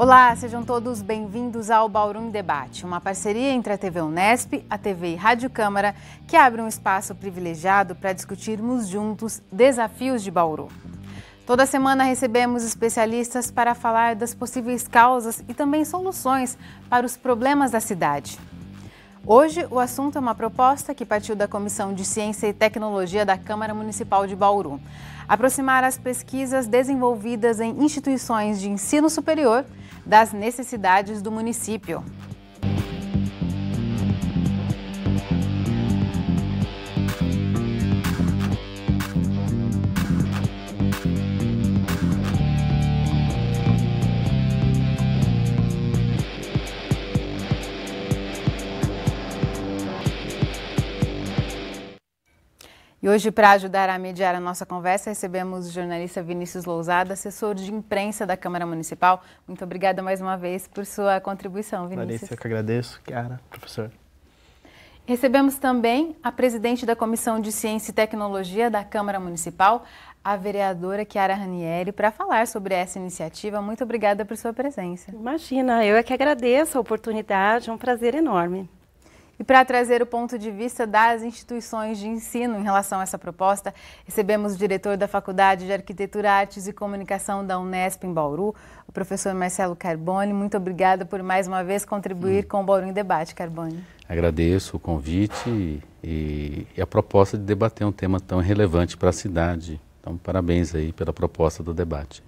Olá, sejam todos bem-vindos ao Bauru em Debate, uma parceria entre a TV Unesp, a TV e Rádio Câmara, que abre um espaço privilegiado para discutirmos juntos desafios de Bauru. Toda semana recebemos especialistas para falar das possíveis causas e também soluções para os problemas da cidade. Hoje, o assunto é uma proposta que partiu da Comissão de Ciência e Tecnologia da Câmara Municipal de Bauru. Aproximar as pesquisas desenvolvidas em instituições de ensino superior das necessidades do município. E hoje, para ajudar a mediar a nossa conversa, recebemos o jornalista Vinícius Lousada, assessor de imprensa da Câmara Municipal. Muito obrigada mais uma vez por sua contribuição, Vinícius. Larissa, eu que agradeço. Chiara, professor. Recebemos também a presidente da Comissão de Ciência e Tecnologia da Câmara Municipal, a vereadora Chiara Ranieri, para falar sobre essa iniciativa. Muito obrigada por sua presença. Imagina, eu é que agradeço a oportunidade, é um prazer enorme. E para trazer o ponto de vista das instituições de ensino em relação a essa proposta, recebemos o diretor da Faculdade de Arquitetura, Artes e Comunicação da Unesp em Bauru, o professor Marcelo Carboni. Muito obrigada por mais uma vez contribuir com o Bauru em Debate, Carboni. Agradeço o convite e a proposta de debater um tema tão relevante para a cidade. Então, parabéns aí pela proposta do debate.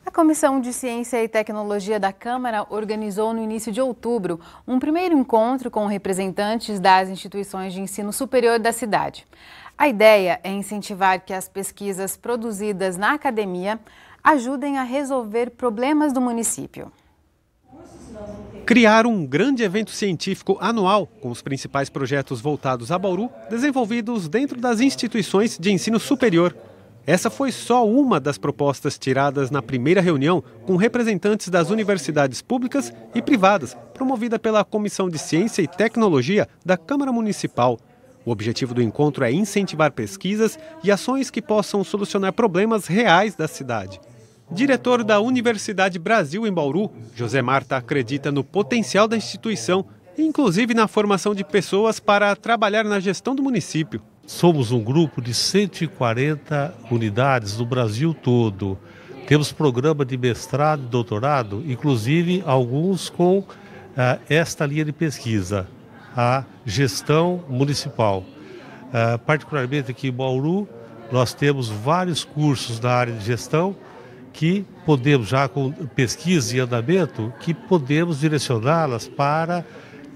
A Comissão de Ciência e Tecnologia da Câmara organizou no início de outubro um primeiro encontro com representantes das instituições de ensino superior da cidade. A ideia é incentivar que as pesquisas produzidas na academia ajudem a resolver problemas do município. Criar um grande evento científico anual com os principais projetos voltados a Bauru, desenvolvidos dentro das instituições de ensino superior. Essa foi só uma das propostas tiradas na primeira reunião com representantes das universidades públicas e privadas, promovida pela Comissão de Ciência e Tecnologia da Câmara Municipal. O objetivo do encontro é incentivar pesquisas e ações que possam solucionar problemas reais da cidade. Diretor da Universidade Brasil em Bauru, José Marta acredita no potencial da instituição, inclusive na formação de pessoas para trabalhar na gestão do município. Somos um grupo de 140 unidades no Brasil todo. Temos programa de mestrado e doutorado, inclusive alguns com esta linha de pesquisa, a gestão municipal. Particularmente aqui em Bauru, nós temos vários cursos na área de gestão que podemos, já com pesquisa e andamento, que podemos direcioná-las para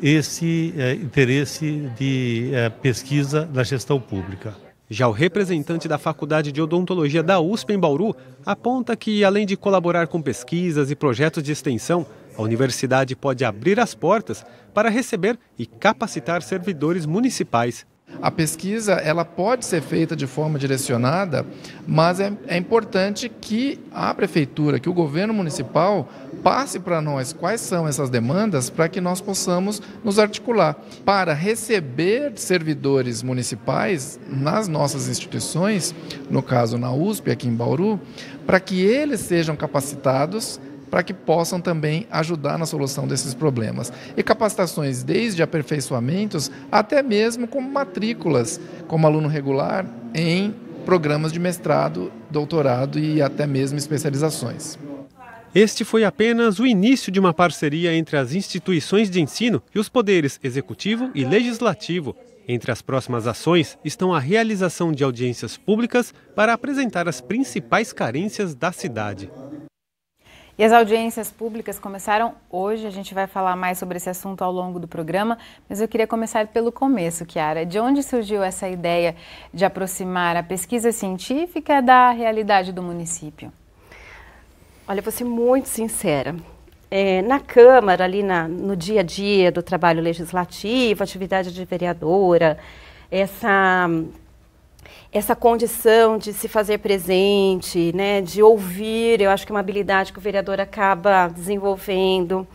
esse interesse de pesquisa na gestão pública. Já o representante da Faculdade de Odontologia da USP em Bauru aponta que, além de colaborar com pesquisas e projetos de extensão, a universidade pode abrir as portas para receber e capacitar servidores municipais. A pesquisa ela pode ser feita de forma direcionada, mas é importante que a prefeitura, que o governo municipal passe para nós quais são essas demandas para que nós possamos nos articular para receber servidores municipais nas nossas instituições, no caso na USP aqui em Bauru, para que eles sejam capacitados para que possam também ajudar na solução desses problemas. E capacitações desde aperfeiçoamentos até mesmo como matrículas, como aluno regular em programas de mestrado, doutorado e até mesmo especializações. Este foi apenas o início de uma parceria entre as instituições de ensino e os poderes executivo e legislativo. Entre as próximas ações estão a realização de audiências públicas para apresentar as principais carências da cidade. E as audiências públicas começaram hoje, a gente vai falar mais sobre esse assunto ao longo do programa, mas eu queria começar pelo começo, Chiara. De onde surgiu essa ideia de aproximar a pesquisa científica da realidade do município? Olha, vou ser muito sincera. Na Câmara, ali no dia a dia do trabalho legislativo, atividade de vereadora, essa condição de se fazer presente, né, de ouvir, eu acho que é uma habilidade que o vereador acaba desenvolvendo.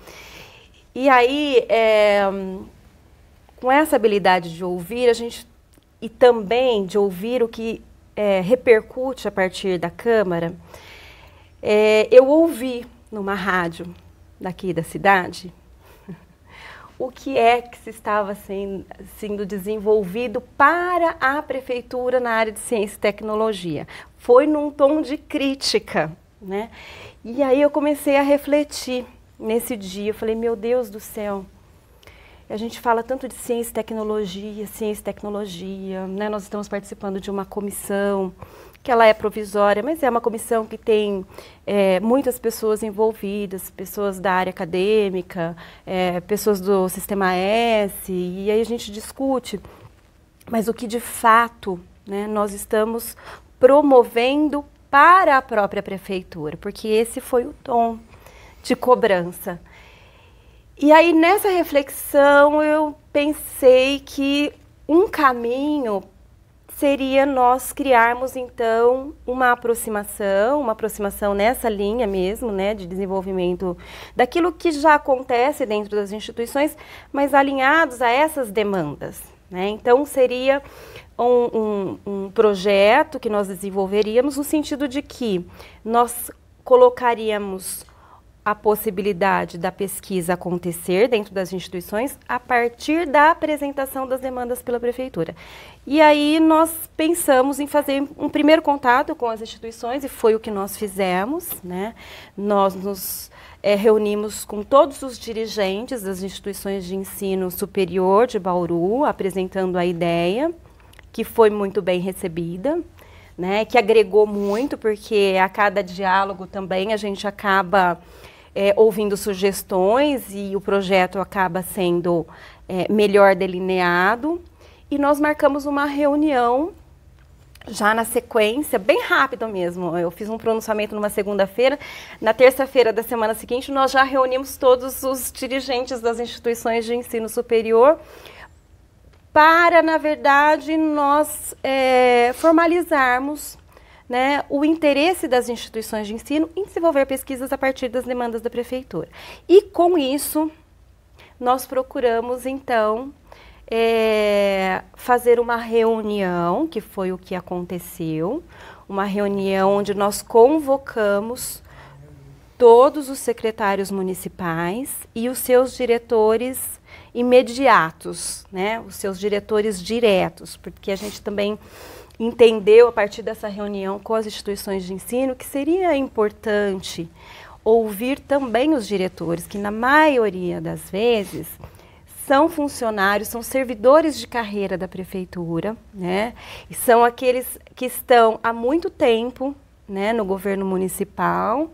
E aí, com essa habilidade de ouvir, e também de ouvir o que repercute a partir da Câmara, eu ouvi numa rádio daqui da cidade, o que é que se estava sendo desenvolvido para a prefeitura na área de ciência e tecnologia. Foi num tom de crítica, né? E aí eu comecei a refletir nesse dia. Eu falei, meu Deus do céu, a gente fala tanto de ciência e tecnologia, né? Nós estamos participando de uma comissão que ela é provisória, mas é uma comissão que tem muitas pessoas envolvidas, pessoas da área acadêmica, pessoas do Sistema S, e aí a gente discute, mas o que de fato, né, nós estamos promovendo para a própria prefeitura, porque esse foi o tom de cobrança. E aí nessa reflexão eu pensei que um caminho seria nós criarmos, então, uma aproximação nessa linha mesmo, né, de desenvolvimento daquilo que já acontece dentro das instituições, mas alinhados a essas demandas, né? Então, seria um projeto que nós desenvolveríamos no sentido de que nós colocaríamos a possibilidade da pesquisa acontecer dentro das instituições a partir da apresentação das demandas pela prefeitura. E aí nós pensamos em fazer um primeiro contato com as instituições, e foi o que nós fizemos, né? Nós nos reunimos com todos os dirigentes das instituições de ensino superior de Bauru, apresentando a ideia, que foi muito bem recebida, né? Que agregou muito, porque a cada diálogo também a gente acaba ouvindo sugestões e o projeto acaba sendo melhor delineado. E nós marcamos uma reunião já na sequência, bem rápido mesmo. Eu fiz um pronunciamento numa segunda-feira. Na terça-feira da semana seguinte, nós já reunimos todos os dirigentes das instituições de ensino superior para, na verdade, nós formalizarmos, né, o interesse das instituições de ensino em desenvolver pesquisas a partir das demandas da prefeitura. E, com isso, nós procuramos, então, fazer uma reunião, que foi o que aconteceu, uma reunião onde nós convocamos todos os secretários municipais e os seus diretores imediatos, né, os seus diretores diretos, porque a gente também entendeu, a partir dessa reunião com as instituições de ensino, que seria importante ouvir também os diretores, que na maioria das vezes são funcionários, são servidores de carreira da prefeitura, né? E são aqueles que estão há muito tempo, né, no governo municipal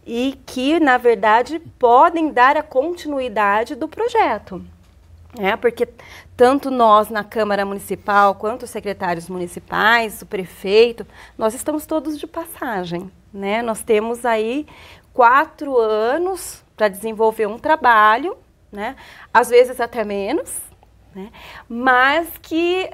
e que, na verdade, podem dar a continuidade do projeto. Porque tanto nós na Câmara Municipal, quanto os secretários municipais, o prefeito, nós estamos todos de passagem, né? Nós temos aí 4 anos para desenvolver um trabalho, né? Às vezes até menos, né? Mas que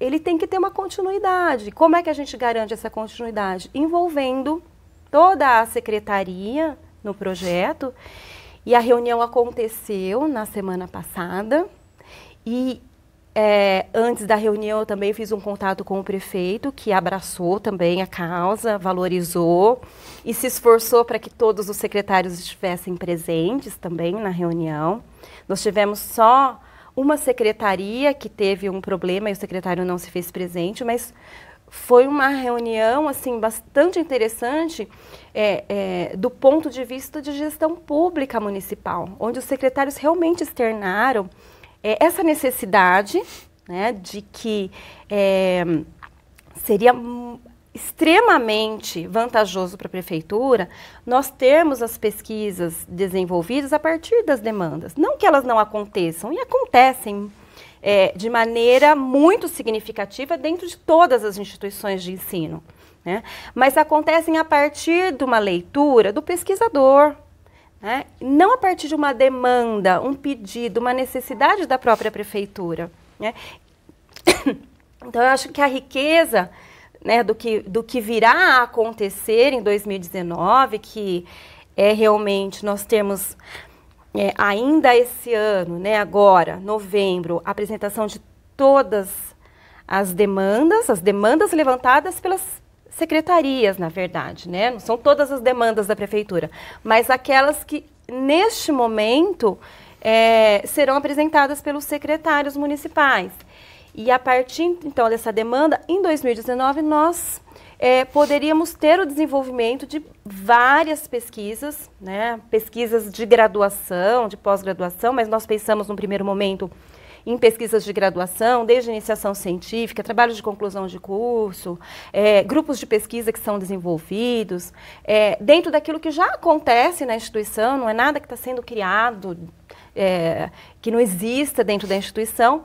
ele tem que ter uma continuidade. Como é que a gente garante essa continuidade? Envolvendo toda a secretaria no projeto. E a reunião aconteceu na semana passada e antes da reunião eu também fiz um contato com o prefeito, que abraçou também a causa, valorizou e se esforçou para que todos os secretários estivessem presentes também na reunião. Nós tivemos só uma secretaria que teve um problema e o secretário não se fez presente, mas foi uma reunião assim, bastante interessante do ponto de vista de gestão pública municipal, onde os secretários realmente externaram essa necessidade, né, de que seria extremamente vantajoso para a prefeitura nós termos as pesquisas desenvolvidas a partir das demandas. Não que elas não aconteçam, e acontecem de maneira muito significativa dentro de todas as instituições de ensino, né? Mas acontecem a partir de uma leitura do pesquisador, né? Não a partir de uma demanda, um pedido, uma necessidade da própria prefeitura, né? Então, eu acho que a riqueza, né, do que virá a acontecer em 2019, que é realmente nós temos ainda esse ano, né, agora, novembro, a apresentação de todas as demandas levantadas pelas secretarias, na verdade, né? Não são todas as demandas da prefeitura, mas aquelas que, neste momento, serão apresentadas pelos secretários municipais. E a partir, então, dessa demanda, em 2019, nós poderíamos ter o desenvolvimento de várias pesquisas, né? Pesquisas de graduação, de pós-graduação, mas nós pensamos, no primeiro momento, em pesquisas de graduação, desde iniciação científica, trabalhos de conclusão de curso, grupos de pesquisa que são desenvolvidos, dentro daquilo que já acontece na instituição, não é nada que está sendo criado, que não exista dentro da instituição,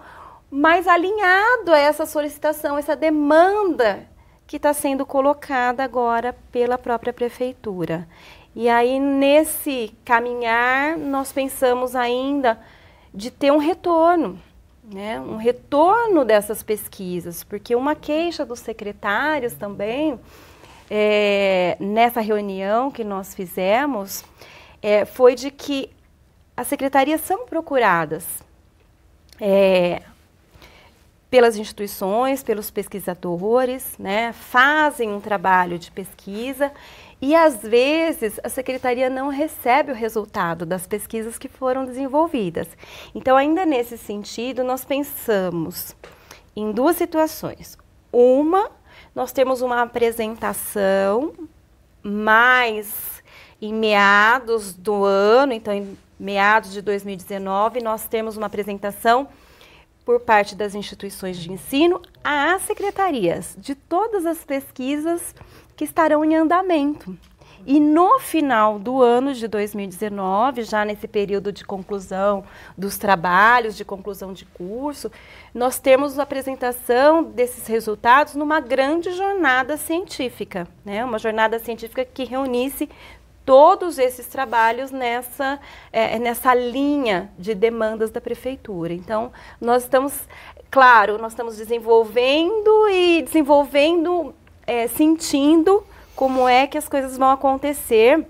mas alinhado a essa solicitação, essa demanda que está sendo colocada agora pela própria prefeitura. E aí, nesse caminhar, nós pensamos ainda de ter um retorno, né? Um retorno dessas pesquisas, porque uma queixa dos secretários também, nessa reunião que nós fizemos, foi de que as secretarias são procuradas pelas instituições, pelos pesquisadores, né? Fazem um trabalho de pesquisa e, às vezes, a secretaria não recebe o resultado das pesquisas que foram desenvolvidas. Então, ainda nesse sentido, nós pensamos em duas situações. Uma, nós temos uma apresentação mais em meados do ano, então, em meados de 2019, nós temos uma apresentação por parte das instituições de ensino às secretarias de todas as pesquisas que estarão em andamento. E no final do ano de 2019, já nesse período de conclusão dos trabalhos, de conclusão de curso, nós temos a apresentação desses resultados numa grande jornada científica, né? Uma jornada científica que reunisse todos esses trabalhos nessa linha de demandas da prefeitura. Então, nós estamos, claro, nós estamos desenvolvendo, sentindo como é que as coisas vão acontecer,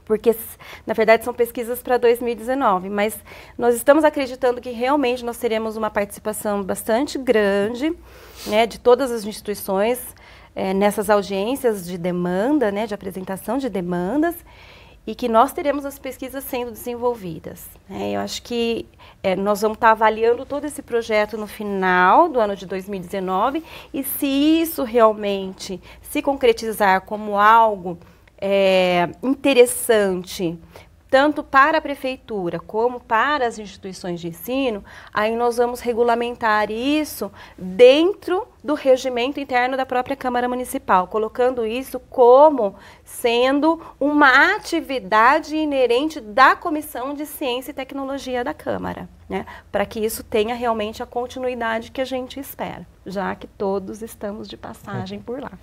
porque, na verdade, são pesquisas para 2019, mas nós estamos acreditando que realmente nós teremos uma participação bastante grande, né, de todas as instituições, nessas audiências de demanda, né, de apresentação de demandas, e que nós teremos as pesquisas sendo desenvolvidas. Eu acho que nós vamos estar avaliando todo esse projeto no final do ano de 2019, e se isso realmente se concretizar como algo interessante, tanto para a prefeitura como para as instituições de ensino, aí nós vamos regulamentar isso dentro do regimento interno da própria Câmara Municipal, colocando isso como sendo uma atividade inerente da Comissão de Ciência e Tecnologia da Câmara, né? Para que isso tenha realmente a continuidade que a gente espera, já que todos estamos de passagem por lá.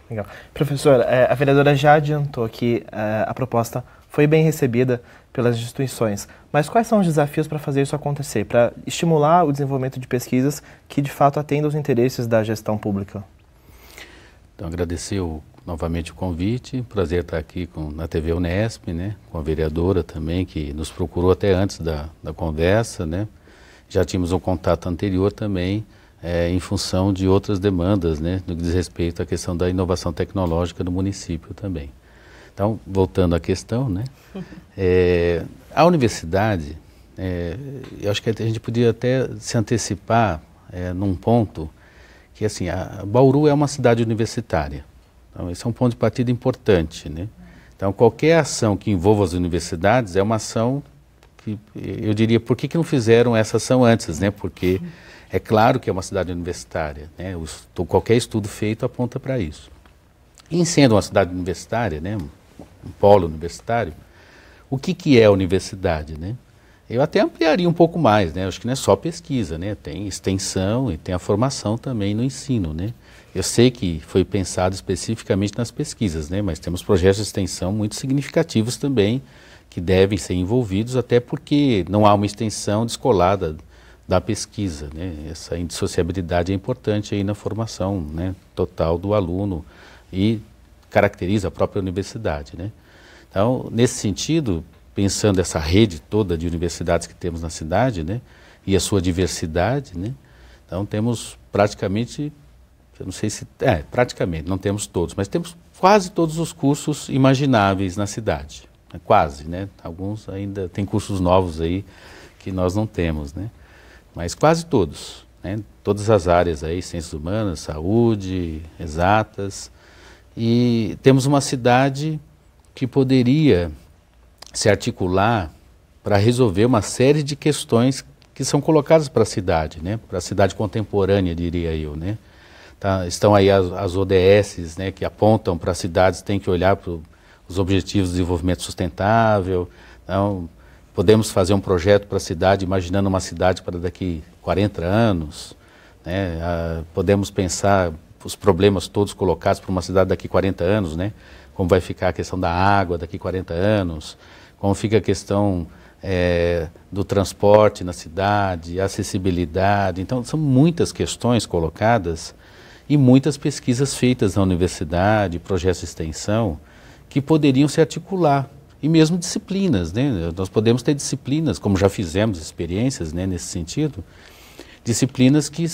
Legal. Professora, a vereadora já adiantou que a proposta foi bem recebida pelas instituições, mas quais são os desafios para fazer isso acontecer, para estimular o desenvolvimento de pesquisas que de fato atendam os interesses da gestão pública? Então, agradecer novamente o convite, prazer estar aqui na TV Unesp, né, com a vereadora também, que nos procurou até antes da conversa, né. Já tínhamos um contato anterior também, em função de outras demandas, né, no que diz respeito à questão da inovação tecnológica do município também. Então, voltando à questão, né, a universidade, eu acho que a gente podia até se antecipar num ponto que, assim, Bauru é uma cidade universitária. Então, esse é um ponto de partida importante, né? Então, qualquer ação que envolva as universidades é uma ação que, eu diria, por que não fizeram essa ação antes, né? Porque é claro que é uma cidade universitária, né? Qualquer estudo feito aponta para isso. E sendo uma cidade universitária, né, um polo universitário, o que é a universidade, né? Eu até ampliaria um pouco mais, né? Acho que não é só pesquisa, né? Tem extensão e tem a formação também no ensino, né? Eu sei que foi pensado especificamente nas pesquisas, né? Mas temos projetos de extensão muito significativos também que devem ser envolvidos, até porque não há uma extensão descolada da pesquisa, né? Essa indissociabilidade é importante aí na formação, né, total do aluno e caracteriza a própria universidade, né? Então, nesse sentido, pensando essa rede toda de universidades que temos na cidade, né, e a sua diversidade, né, então temos praticamente eu não sei se... praticamente, não temos todos, mas temos quase todos os cursos imagináveis na cidade. Quase, né? Alguns ainda tem cursos novos aí que nós não temos, né? Mas quase todos, né? Todas as áreas aí, ciências humanas, saúde, exatas. E temos uma cidade que poderia se articular para resolver uma série de questões que são colocadas para a cidade, né? Para a cidade contemporânea, diria eu, né? Estão aí as ODSs, né, que apontam para as cidades, tem que olhar para os Objetivos de Desenvolvimento Sustentável. Então, podemos fazer um projeto para a cidade, imaginando uma cidade para daqui 40 anos. Né? Podemos pensar os problemas todos colocados para uma cidade daqui 40 anos, né? Como vai ficar a questão da água daqui 40 anos, como fica a questão do transporte na cidade, acessibilidade. Então, são muitas questões colocadas e muitas pesquisas feitas na universidade, projetos de extensão, que poderiam se articular. E mesmo disciplinas, né? Nós podemos ter disciplinas, como já fizemos experiências, né, nesse sentido, disciplinas que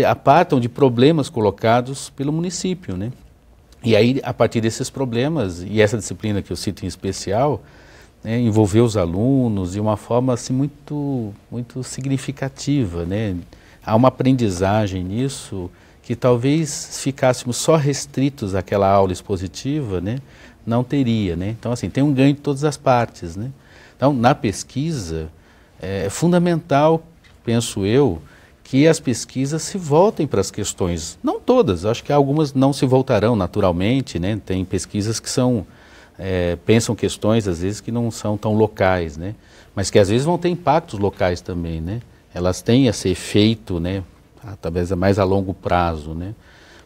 apartam de problemas colocados pelo município, né? E aí, a partir desses problemas, e essa disciplina que eu cito em especial, né, envolver os alunos de uma forma assim, muito significativa, né? Há uma aprendizagem nisso que talvez se ficássemos só restritos àquela aula expositiva, né, não teria, né? Então, assim, tem um ganho de todas as partes, né? Então, na pesquisa, é fundamental, penso eu, que as pesquisas se voltem para as questões, não todas, acho que algumas não se voltarão naturalmente, né? Tem pesquisas que pensam questões, às vezes, que não são tão locais, né? Mas que às vezes vão ter impactos locais também, né? Elas têm esse efeito, né? Talvez mais a longo prazo, né?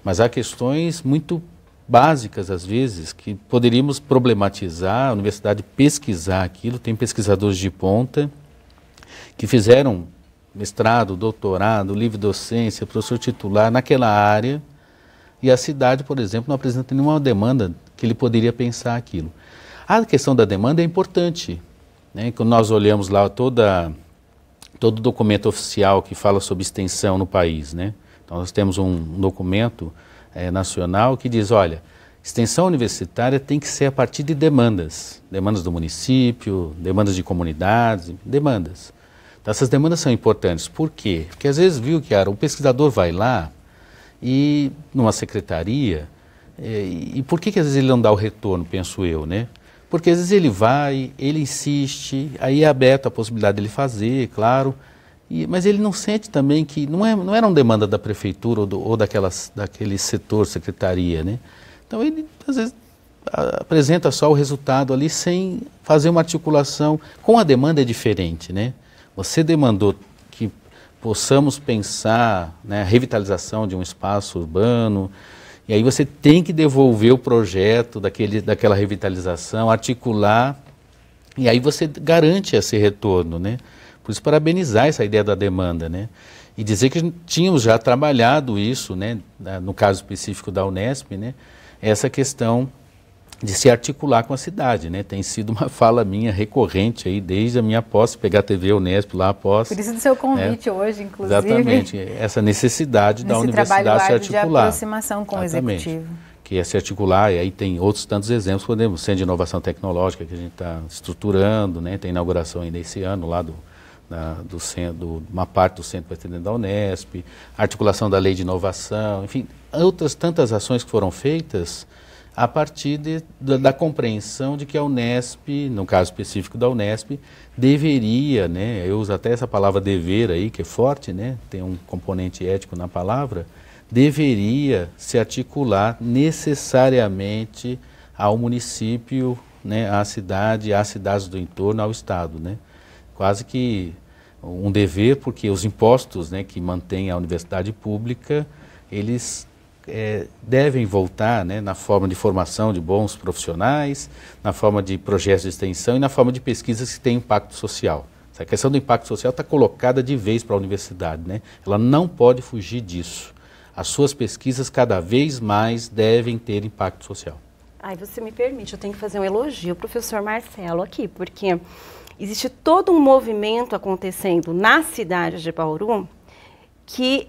Mas há questões muito básicas, às vezes, que poderíamos problematizar, a universidade pesquisar aquilo. Tem pesquisadores de ponta que fizeram mestrado, doutorado, livre docência, professor titular naquela área, e a cidade, por exemplo, não apresenta nenhuma demanda que ele poderia pensar aquilo. A questão da demanda é importante, né? Quando nós olhamos lá todo documento oficial que fala sobre extensão no país, né? Então nós temos um documento nacional que diz, olha, extensão universitária tem que ser a partir de demandas do município, demandas de comunidades, demandas. Então, essas demandas são importantes. Por quê? Porque às vezes o pesquisador vai lá e numa secretaria, e por que às vezes ele não dá o retorno, penso eu, né? Porque às vezes ele vai, ele insiste, aí é aberto a possibilidade dele fazer, claro, mas ele não sente também que não era uma demanda da prefeitura ou daquele setor, secretaria, né? Então ele às vezes apresenta só o resultado ali sem fazer uma articulação. Com a demanda é diferente, né? Você demandou que possamos pensar, né, a revitalização de um espaço urbano, e aí você tem que devolver o projeto daquela revitalização, articular, e aí você garante esse retorno, né? Por isso, parabenizar essa ideia da demanda, né? E dizer que tínhamos já trabalhado isso, né, no caso específico da Unesp, né, essa questão de se articular com a cidade, né? Tem sido uma fala minha recorrente aí desde a minha posse, pegar a TV Unesp lá após. Por isso do seu convite hoje, inclusive. Exatamente, essa necessidade da universidade se articular. De aproximação com o executivo. Que é se articular, e aí tem outros tantos exemplos, podemos, Centro de Inovação Tecnológica que a gente está estruturando, né? Tem inauguração ainda esse ano lá uma parte do centro vai ter dentro da Unesp, articulação da Lei de Inovação, enfim, outras tantas ações que foram feitas a partir da compreensão de que a Unesp, no caso específico da Unesp, deveria, né, eu uso até essa palavra dever aí, que é forte, né, tem um componente ético na palavra, deveria se articular necessariamente ao município, né, à cidade, às cidades do entorno, ao Estado, né. Quase que um dever, porque os impostos, né, que mantêm a universidade pública, eles devem voltar, né, na forma de formação de bons profissionais, na forma de projetos de extensão e na forma de pesquisas que têm impacto social. A questão do impacto social está colocada de vez para a universidade, né? Ela não pode fugir disso. As suas pesquisas cada vez mais devem ter impacto social. Você me permite, eu tenho que fazer um elogio ao professor Marcelo aqui, porque existe todo um movimento acontecendo na cidade de Bauru que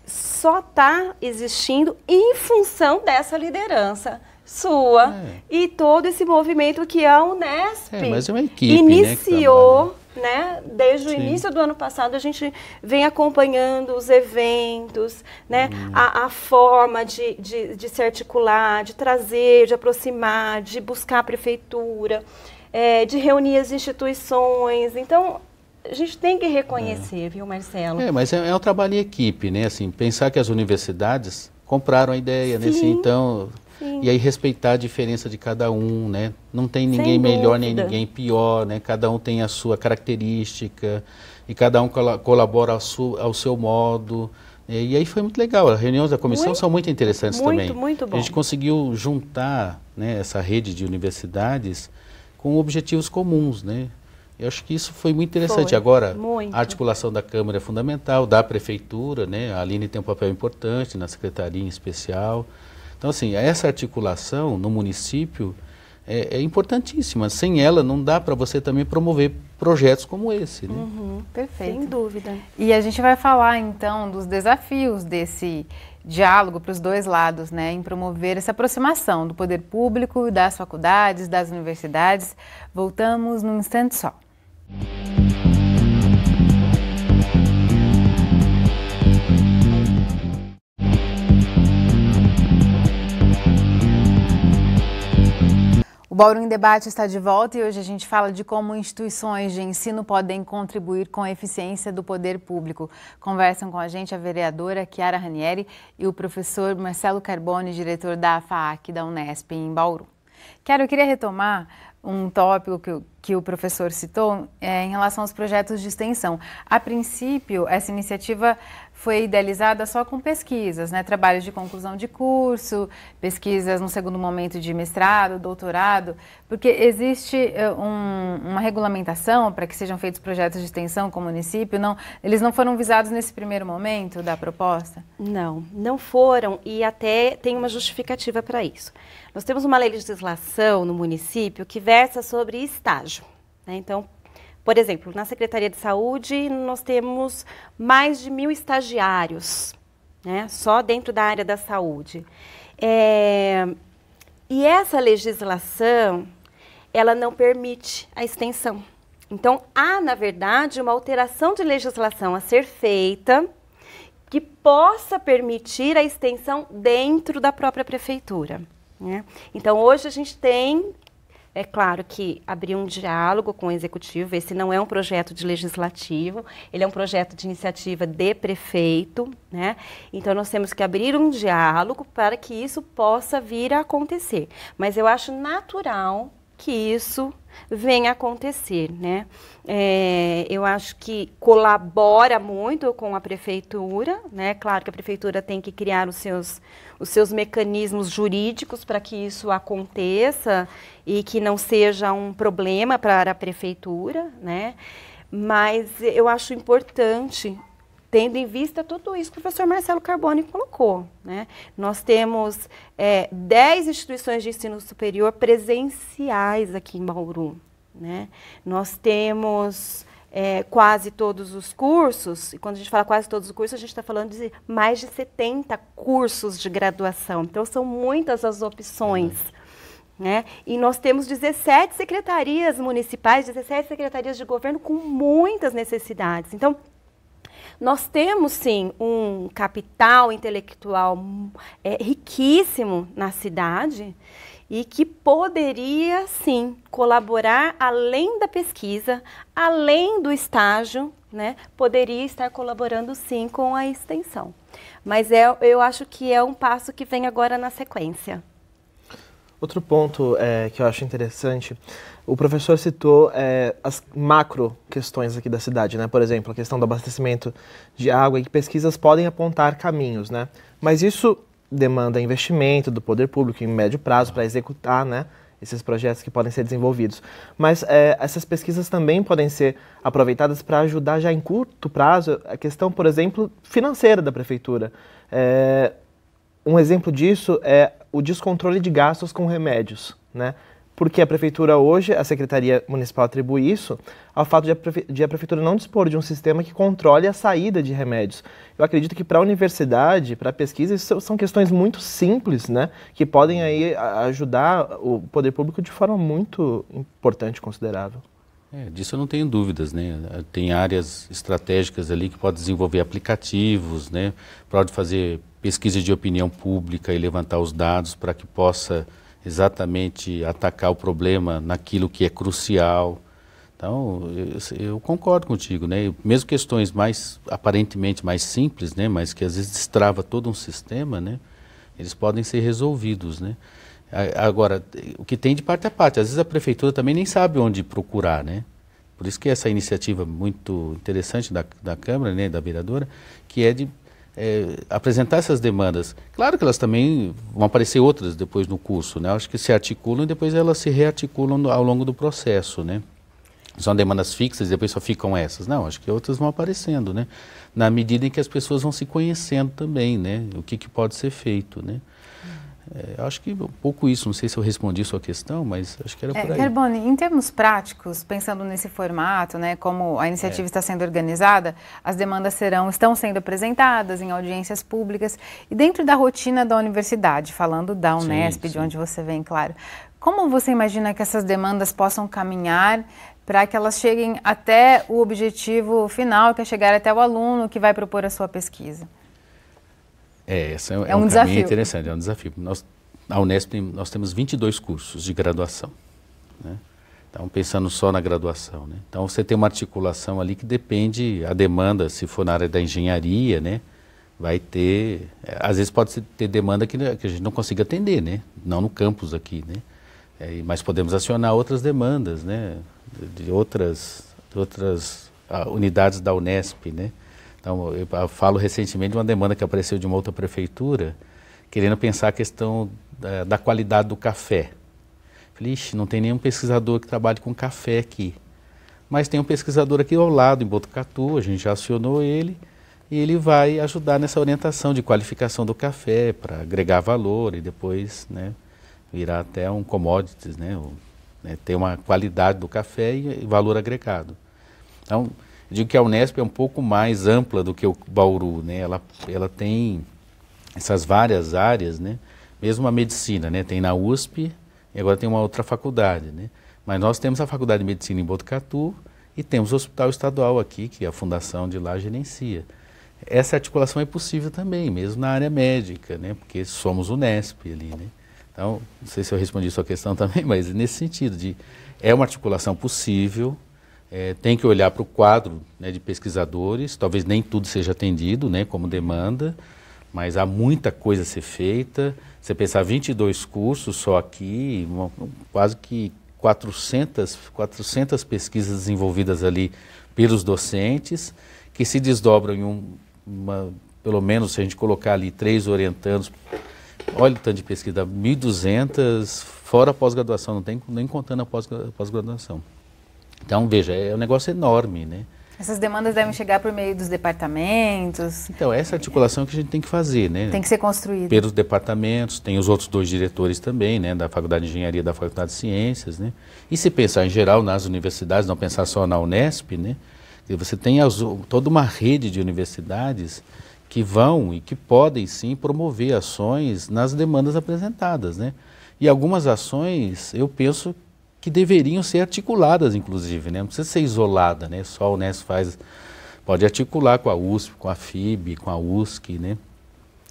só está existindo em função dessa liderança sua e todo esse movimento que a Unesp mas é uma equipe, iniciou, né? Desde o início do ano passado a gente vem acompanhando os eventos, né? A forma de se articular, de trazer, de aproximar, de buscar a prefeitura, de reunir as instituições. Então, a gente tem que reconhecer, viu, Marcelo? Mas é um trabalho em equipe, né? Assim, pensar que as universidades compraram a ideia, né? Assim, então, e aí respeitar a diferença de cada um, né? Não tem ninguém melhor nem ninguém pior, né? Cada um tem a sua característica e cada um colabora ao seu modo. E aí foi muito legal. As reuniões da comissão são muito interessantes também. Muito bom. A gente conseguiu juntar, né, essa rede de universidades com objetivos comuns, né? Eu acho que isso foi muito interessante. Agora, a articulação da Câmara é fundamental, da Prefeitura, né? A Aline tem um papel importante na Secretaria em especial. Então, assim, essa articulação no município é importantíssima. Sem ela, não dá para você também promover projetos como esse, né? Perfeito. Sem dúvida. E a gente vai falar, então, dos desafios desse diálogo para os dois lados, né, em promover essa aproximação do poder público, das faculdades, das universidades. Voltamos num instante só. O Bauru em Debate está de volta e hoje a gente fala de como instituições de ensino podem contribuir com a eficiência do poder público. Conversam com a gente a vereadora Chiara Ranieri e o professor Marcelo Carboni, diretor da FAAC da Unesp em Bauru. Chiara, eu queria retomar um tópico que o professor citou em relação aos projetos de extensão. A princípio, essa iniciativa foi idealizada só com pesquisas, né? Trabalhos de conclusão de curso, pesquisas no segundo momento de mestrado, doutorado, porque existe uma regulamentação para que sejam feitos projetos de extensão com o município? Eles não foram visados nesse primeiro momento da proposta? Não foram, e até tem uma justificativa para isso. Nós temos uma legislação no município que versa sobre estágio, né? Então, por exemplo, na Secretaria de Saúde, nós temos mais de 1.000 estagiários, né? Só dentro da área da saúde. E essa legislação, ela não permite a extensão. Então, há, na verdade, uma alteração de legislação a ser feita que possa permitir a extensão dentro da própria prefeitura, né? Então, hoje a gente tem... É claro que abrir um diálogo com o executivo, esse não é um projeto de legislativo, ele é um projeto de iniciativa de prefeito, né? Então nós temos que abrir um diálogo para que isso possa vir a acontecer. Mas eu acho natural que isso venha a acontecer, né? Eu acho que colabora muito com a prefeitura, né? Claro que a prefeitura tem que criar os seus mecanismos jurídicos para que isso aconteça e que não seja um problema para a prefeitura, né? Mas eu acho importante, tendo em vista tudo isso que o professor Marcelo Carboni colocou, né? Nós temos 10 instituições de ensino superior presenciais aqui em Bauru, né? Nós temos quase todos os cursos, e quando a gente fala quase todos os cursos, a gente está falando de mais de 70 cursos de graduação. Então, são muitas as opções, né? E nós temos 17 secretarias municipais, 17 secretarias de governo com muitas necessidades. Então, nós temos, sim, um capital intelectual riquíssimo na cidade e que poderia, sim, colaborar além da pesquisa, além do estágio, né? Poderia estar colaborando, sim, com a extensão. Mas eu acho que é um passo que vem agora na sequência. Outro ponto que eu acho interessante, o professor citou as macro questões aqui da cidade, né? Por exemplo, a questão do abastecimento de água, e que pesquisas podem apontar caminhos, né? Mas isso demanda investimento do poder público em médio prazo para executar, né, esses projetos que podem ser desenvolvidos. Mas essas pesquisas também podem ser aproveitadas para ajudar já em curto prazo a questão, por exemplo, financeira da prefeitura. Um exemplo disso é o descontrole de gastos com remédios, né? porque a Prefeitura hoje, a Secretaria Municipal atribui isso ao fato de a Prefeitura não dispor de um sistema que controle a saída de remédios. Eu acredito que para a universidade, para a pesquisa, isso são questões muito simples, né, que podem aí ajudar o poder público de forma muito importante e considerável. Disso eu não tenho dúvidas, né? Tem áreas estratégicas ali que podem desenvolver aplicativos, né? Pode fazer pesquisa de opinião pública e levantar os dados para que possa exatamente atacar o problema naquilo que é crucial. Então, eu concordo contigo, né? Mesmo questões aparentemente mais simples, né? Mas que às vezes destrava todo um sistema, né? Eles podem ser resolvidos, né? Agora, o que tem de parte a parte, às vezes a prefeitura também nem sabe onde procurar, né? Por isso que essa iniciativa muito interessante da Câmara, né, da vereadora, que é de apresentar essas demandas. Claro que elas também vão aparecer outras depois no curso, né? Acho que se articulam e depois elas se rearticulam ao longo do processo, né? São demandas fixas e depois só ficam essas. Não, acho que outras vão aparecendo, né? Na medida em que as pessoas vão se conhecendo também, né? O que pode ser feito, né? Acho que um pouco isso, não sei se eu respondi a sua questão, mas acho que era por aí. Carbone, em termos práticos, pensando nesse formato, né, como a iniciativa está sendo organizada, as demandas estão sendo apresentadas em audiências públicas e dentro da rotina da universidade, falando da Unesp, de onde você vem, claro. Como você imagina que essas demandas possam caminhar para que elas cheguem até o objetivo final, que é chegar até o aluno que vai propor a sua pesquisa? Esse é um desafio interessante, é um desafio. Na Unesp, nós temos 22 cursos de graduação, né? Então, pensando só na graduação, né? Então, você tem uma articulação ali que depende, a demanda, se for na área da engenharia, né? Vai ter, às vezes pode ter demanda que a gente não consiga atender, né? Não no campus aqui, né? Mas podemos acionar outras demandas, né? De outras unidades da Unesp, né? Então, eu falo recentemente de uma demanda que apareceu de uma outra prefeitura, querendo pensar a questão da qualidade do café. Falei, ixi, não tem nenhum pesquisador que trabalhe com café aqui. Mas tem um pesquisador aqui ao lado, em Botucatu, a gente já acionou ele, e ele vai ajudar nessa orientação de qualificação do café, para agregar valor e depois, né, virar até um commodities, né, ter uma qualidade do café e valor agregado. Então, eu digo que a Unesp é um pouco mais ampla do que o Bauru, né? Ela tem essas várias áreas, né? Mesmo a medicina, né? Tem na USP e agora tem uma outra faculdade, né? Mas nós temos a Faculdade de Medicina em Botucatu e temos o Hospital Estadual aqui, que a fundação de lá gerencia. Essa articulação é possível também, mesmo na área médica, né? Porque somos Unesp ali, né? Então, não sei se eu respondi a sua questão também, mas nesse sentido é uma articulação possível. Tem que olhar para o quadro, né, de pesquisadores, talvez nem tudo seja atendido, né, como demanda, mas há muita coisa a ser feita. Você pensar 22 cursos só aqui, quase que 400 pesquisas desenvolvidas ali pelos docentes, que se desdobram em pelo menos se a gente colocar ali 3 orientandos, olha o tanto de pesquisa, 1.200, fora a pós-graduação, não tem nem contando a pós-graduação. Então, veja, é um negócio enorme, né? Essas demandas devem chegar por meio dos departamentos? Então, essa articulação que a gente tem que fazer, né? Tem que ser construída. Pelos departamentos, tem os outros 2 diretores também, né? Da Faculdade de Engenharia e da Faculdade de Ciências, né? E se pensar em geral nas universidades, não pensar só na Unesp, né? Você tem toda uma rede de universidades que vão e que podem, sim, promover ações nas demandas apresentadas, né? E algumas ações, eu penso que deveriam ser articuladas, inclusive, né? Não precisa ser isolada, né? Só a Unesp pode articular com a USP, com a FIB, com a USC, né?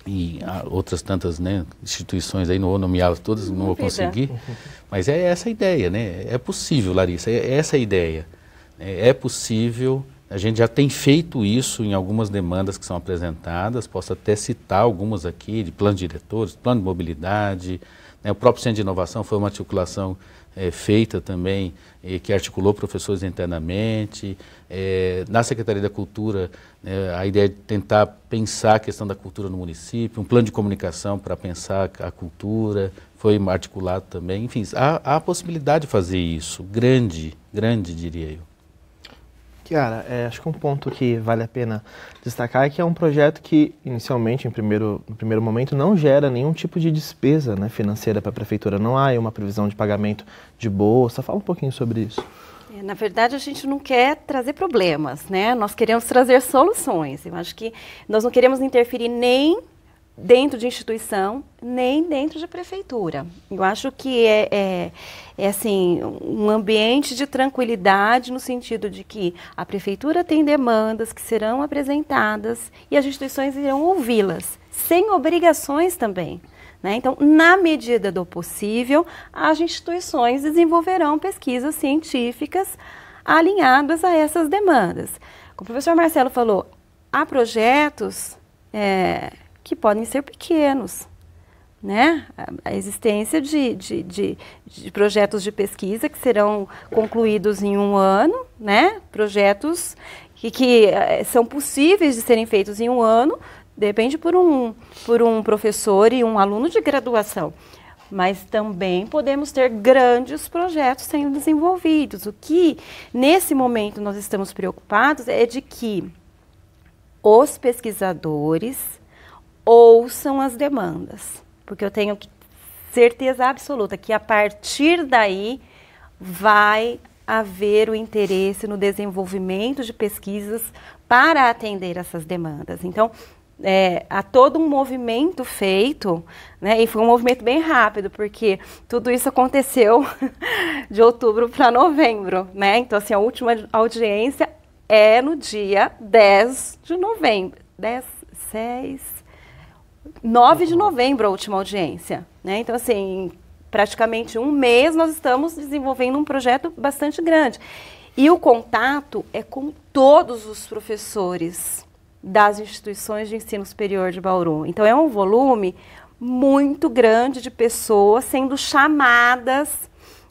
E outras tantas, né, instituições aí, não vou nomeá-las todas, não vou conseguir, mas é essa a ideia, né? É possível, Larissa, é essa a ideia. É possível, a gente já tem feito isso em algumas demandas que são apresentadas, posso até citar algumas aqui, de plano de diretores, plano de mobilidade, né? O próprio Centro de Inovação foi uma articulação feita também, que articulou professores internamente. Na Secretaria da Cultura, a ideia de tentar pensar a questão da cultura no município, um plano de comunicação para pensar a cultura, foi articulado também. Enfim, há a possibilidade de fazer isso, grande, diria eu. Kiara, acho que um ponto que vale a pena destacar é que é um projeto que, inicialmente, no primeiro momento, não gera nenhum tipo de despesa, né, financeira para a Prefeitura. Não há uma previsão de pagamento de bolsa. Fala um pouquinho sobre isso. Na verdade, a gente não quer trazer problemas, né? Nós queremos trazer soluções. Eu acho que nós não queremos interferir nem dentro de instituição, nem dentro de prefeitura. Eu acho que é assim, um ambiente de tranquilidade no sentido de que a prefeitura tem demandas que serão apresentadas e as instituições irão ouvi-las, sem obrigações também. Né? Então, na medida do possível, as instituições desenvolverão pesquisas científicas alinhadas a essas demandas. Como o professor Marcelo falou, há projetos que podem ser pequenos. Né? A existência de projetos de pesquisa que serão concluídos em 1 ano, né? Projetos que são possíveis de serem feitos em 1 ano, depende por um professor e um aluno de graduação. Mas também podemos ter grandes projetos sendo desenvolvidos. O que, nesse momento, nós estamos preocupados é de que os pesquisadores ouçam as demandas. Porque eu tenho certeza absoluta que, a partir daí, vai haver o interesse no desenvolvimento de pesquisas para atender essas demandas. Então, há todo um movimento feito, né, e foi um movimento bem rápido, porque tudo isso aconteceu de outubro para novembro, né? Então, assim, a última audiência é no dia 10 de novembro, 9 de novembro a última audiência, né? Então, assim, praticamente 1 mês nós estamos desenvolvendo um projeto bastante grande. E o contato é com todos os professores das instituições de ensino superior de Bauru. Então, é um volume muito grande de pessoas sendo chamadas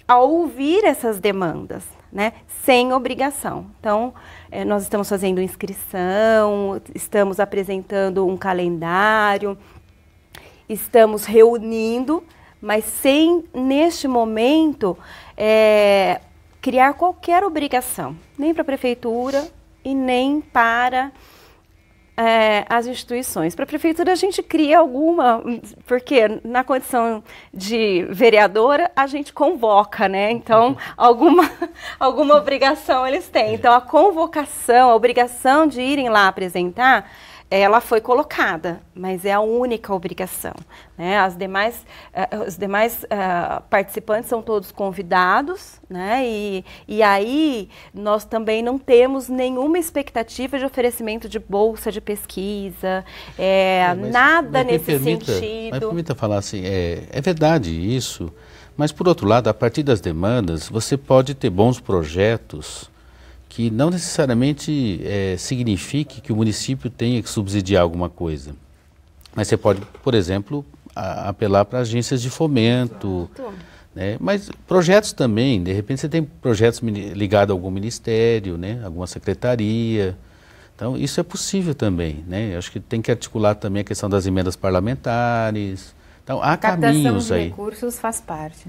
a ouvir essas demandas, né? Sem obrigação. Então, nós estamos fazendo inscrição, estamos apresentando um calendário, estamos reunindo, mas sem, neste momento, criar qualquer obrigação, nem para a prefeitura e nem para as instituições. Para a prefeitura a gente cria alguma, porque na condição de vereadora a gente convoca, né? Então alguma obrigação eles têm. Então a convocação, a obrigação de irem lá apresentar, ela foi colocada, mas é a única obrigação. Né? Os demais participantes são todos convidados, né? E aí nós também não temos nenhuma expectativa de oferecimento de bolsa de pesquisa, nada nesse sentido. Mas permita falar assim, é verdade isso, mas por outro lado, a partir das demandas, você pode ter bons projetos que não necessariamente signifique que o município tenha que subsidiar alguma coisa. Mas você pode, por exemplo, apelar para agências de fomento, né? Mas projetos também, de repente você tem projetos ligados a algum ministério, né? Alguma secretaria. Então isso é possível também, né? Eu acho que tem que articular também a questão das emendas parlamentares. Então há caminhos aí. A captação de recursos faz parte.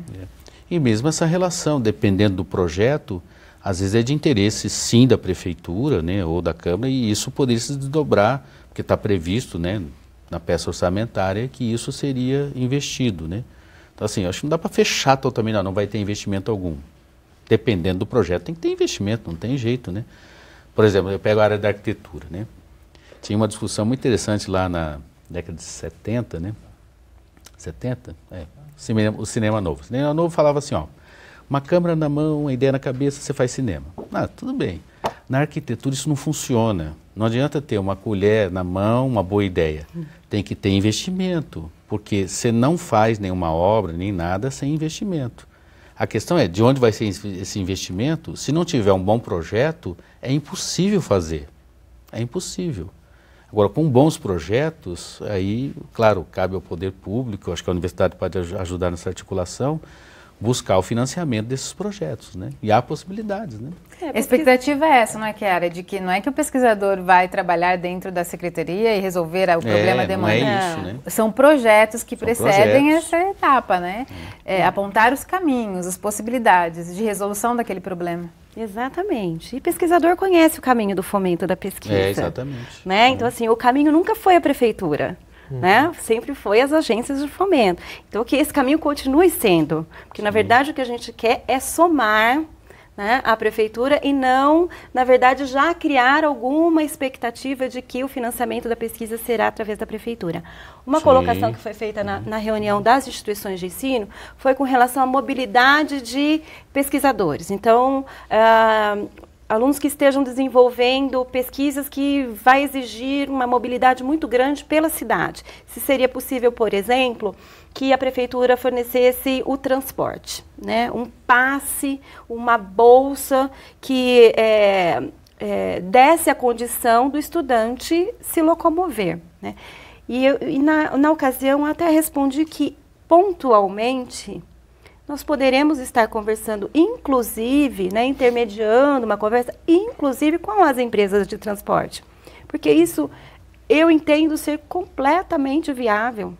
E mesmo essa relação, dependendo do projeto, às vezes é de interesse, sim, da prefeitura, né, ou da Câmara, e isso poderia se desdobrar, porque está previsto, né, na peça orçamentária, que isso seria investido, né. Então, assim, eu acho que não dá para fechar totalmente, não vai ter investimento algum. Dependendo do projeto, tem que ter investimento, não tem jeito, né. Por exemplo, eu pego a área da arquitetura, né. Tinha uma discussão muito interessante lá na década de 70, né. 70? O cinema novo. O cinema novo falava assim, ó, uma câmera na mão, uma ideia na cabeça, você faz cinema. Tudo bem. Na arquitetura isso não funciona. Não adianta ter uma colher na mão, uma boa ideia. Tem que ter investimento, porque você não faz nenhuma obra, nem nada sem investimento. A questão é, de onde vai ser esse investimento? Se não tiver um bom projeto, é impossível fazer. É impossível. Agora, com bons projetos, aí, claro, cabe ao poder público, acho que a universidade pode ajudar nessa articulação, buscar o financiamento desses projetos, né? E há possibilidades, né? A expectativa é essa, não é, Kiara? De que não é que o pesquisador vai trabalhar dentro da secretaria e resolver o problema demandado. Não é isso, né? São projetos que precedem essa etapa, né? Apontar os caminhos, as possibilidades de resolução daquele problema. Exatamente. E pesquisador conhece o caminho do fomento da pesquisa. Exatamente. Né? Então, assim, o caminho nunca foi a prefeitura. Né? Sempre foi as agências de fomento. Então, que esse caminho continue sendo. Porque, na verdade, o que a gente quer é somar, né, a prefeitura e não, na verdade, já criar alguma expectativa de que o financiamento da pesquisa será através da prefeitura. Uma colocação que foi feita na reunião das instituições de ensino foi com relação à mobilidade de pesquisadores. Então, alunos que estejam desenvolvendo pesquisas que vai exigir uma mobilidade muito grande pela cidade. Se seria possível, por exemplo, que a prefeitura fornecesse o transporte, né? Um passe, uma bolsa que desse a condição do estudante se locomover, né? E na ocasião até respondi que pontualmente nós poderemos estar conversando, inclusive, né, intermediando uma conversa, inclusive com as empresas de transporte. Porque isso eu entendo ser completamente viável,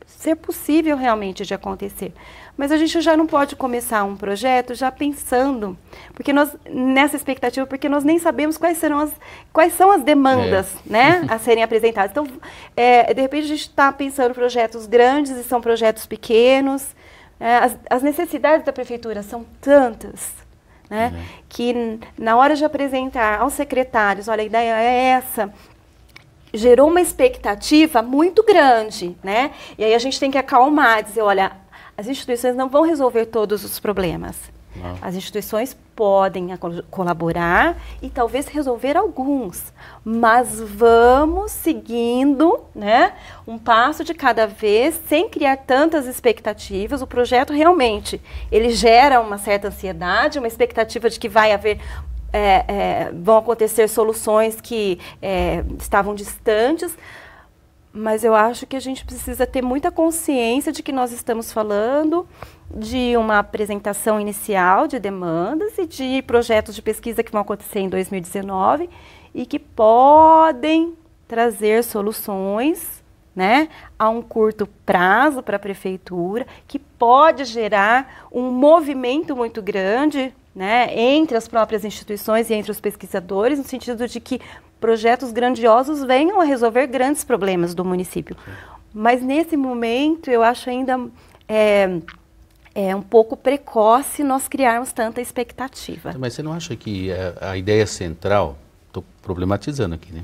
ser possível realmente de acontecer. Mas a gente já não pode começar um projeto já pensando, porque nessa expectativa, porque nós nem sabemos quais são as demandas, né, a serem apresentadas. Então, de repente a gente está pensando em projetos grandes e são projetos pequenos. As necessidades da prefeitura são tantas, né, que na hora de apresentar aos secretários, olha, a ideia é essa, gerou uma expectativa muito grande, né? E aí a gente tem que acalmar, dizer, olha, as instituições não vão resolver todos os problemas. Não. As instituições podem colaborar e talvez resolver alguns, mas vamos seguindo, né, um passo de cada vez, sem criar tantas expectativas. O projeto realmente, ele gera uma certa ansiedade, uma expectativa de que vai haver, vão acontecer soluções que estavam distantes, mas eu acho que a gente precisa ter muita consciência de que nós estamos falando de uma apresentação inicial de demandas e de projetos de pesquisa que vão acontecer em 2019 e que podem trazer soluções, né, a um curto prazo para a prefeitura, que pode gerar um movimento muito grande, né, entre as próprias instituições e entre os pesquisadores, no sentido de que projetos grandiosos venham a resolver grandes problemas do município. Mas nesse momento eu acho ainda um pouco precoce nós criarmos tanta expectativa. Mas você não acha que a ideia central, estou problematizando aqui, né,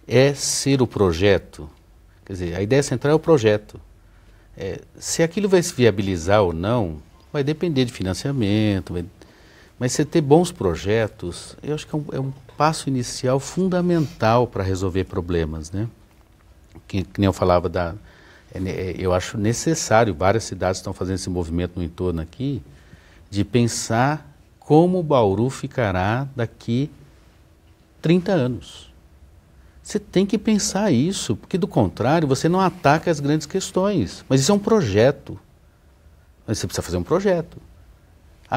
é ser o projeto? Quer dizer, a ideia central é o projeto. Se aquilo vai se viabilizar ou não, vai depender de financiamento, mas você ter bons projetos, eu acho que é um passo inicial fundamental para resolver problemas, né? Que nem eu falava eu acho necessário, várias cidades estão fazendo esse movimento no entorno aqui, de pensar como Bauru ficará daqui 30 anos. Você tem que pensar isso, porque do contrário você não ataca as grandes questões. Mas isso é um projeto. Mas você precisa fazer um projeto.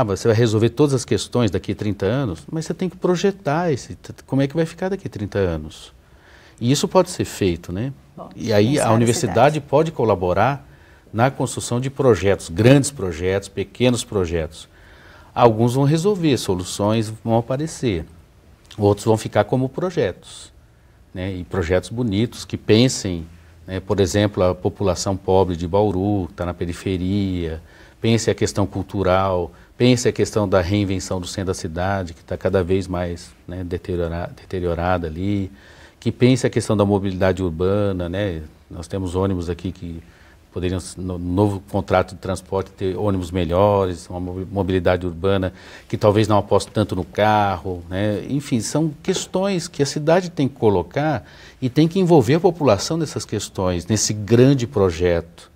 Você vai resolver todas as questões daqui a 30 anos, mas você tem que projetar como é que vai ficar daqui a 30 anos. E isso pode ser feito, né? E aí a universidade pode colaborar na construção de projetos, grandes projetos, pequenos projetos. Alguns vão resolver, soluções vão aparecer. Outros vão ficar como projetos, né? E projetos bonitos que pensem, né, por exemplo, a população pobre de Bauru, que está na periferia, pense a questão cultural, pense a questão da reinvenção do centro da cidade, que está cada vez mais, né, deteriorada ali, que pense a questão da mobilidade urbana, né? Nós temos ônibus aqui que poderiam, no novo contrato de transporte, ter ônibus melhores, uma mobilidade urbana que talvez não aposte tanto no carro, né? Enfim, são questões que a cidade tem que colocar e tem que envolver a população nessas questões, nesse grande projeto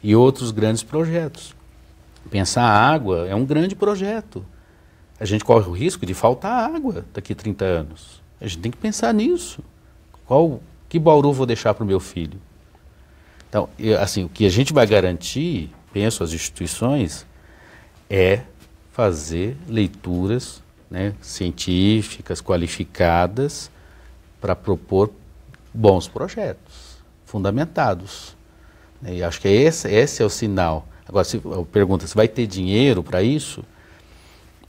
e outros grandes projetos. Pensar a água é um grande projeto. A gente corre o risco de faltar água daqui a 30 anos. A gente tem que pensar nisso. Que Bauru vou deixar para o meu filho? Então, assim, o que a gente vai garantir, penso, as instituições, é fazer leituras, né, científicas, qualificadas, para propor bons projetos, fundamentados. E acho que esse é o sinal. Agora, pergunta se vai ter dinheiro para isso,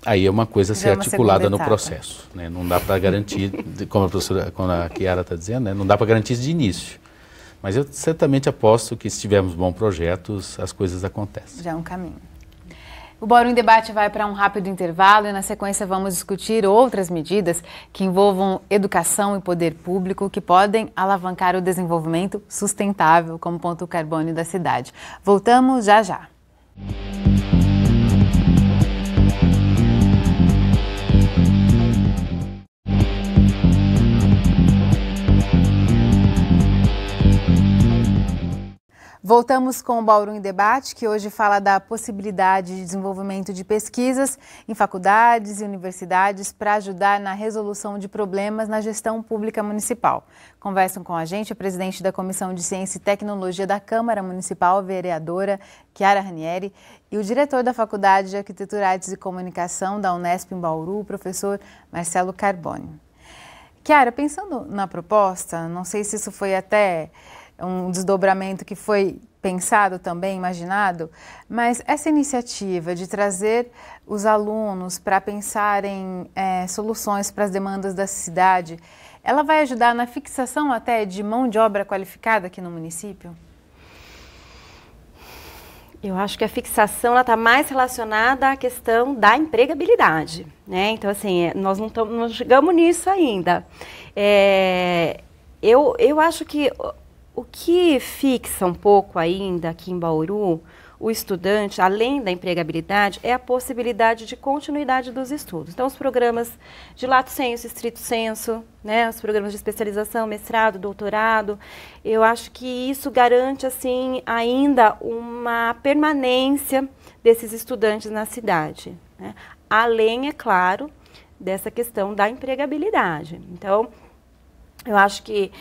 Aí é uma coisa a ser Já é uma articulada segunda no etapa. processo, né? Não dá para garantir, como a professora, como a Chiara está dizendo, né? Não dá para garantir de início. Mas eu certamente aposto que se tivermos bons projetos, as coisas acontecem. Já é um caminho. O Bauru em Debate vai para um rápido intervalo e na sequência vamos discutir outras medidas que envolvam educação e poder público que podem alavancar o desenvolvimento sustentável como ponto carbono da cidade. Voltamos já já. Voltamos com o Bauru em Debate, que hoje fala da possibilidade de desenvolvimento de pesquisas em faculdades e universidades para ajudar na resolução de problemas na gestão pública municipal. Conversam com a gente a presidente da Comissão de Ciência e Tecnologia da Câmara Municipal, vereadora Chiara Ranieri, e o diretor da Faculdade de Arquitetura, Artes e Comunicação da Unesp em Bauru, o professor Marcelo Carboni. Chiara, pensando na proposta, não sei se isso foi até um desdobramento que foi pensado também, imaginado, mas essa iniciativa de trazer os alunos para pensarem soluções para as demandas da cidade, ela vai ajudar na fixação até de mão de obra qualificada aqui no município? Eu acho que a fixação está mais relacionada à questão da empregabilidade, né? Então, assim, nós não chegamos nisso ainda. Eu acho que o que fixa um pouco ainda aqui em Bauru, o estudante, além da empregabilidade, é a possibilidade de continuidade dos estudos. Então, os programas de lato sensu, estrito sensu, né, os programas de especialização, mestrado, doutorado, eu acho que isso garante, assim, ainda uma permanência desses estudantes na cidade, né? Além, é claro, dessa questão da empregabilidade. Então, eu acho que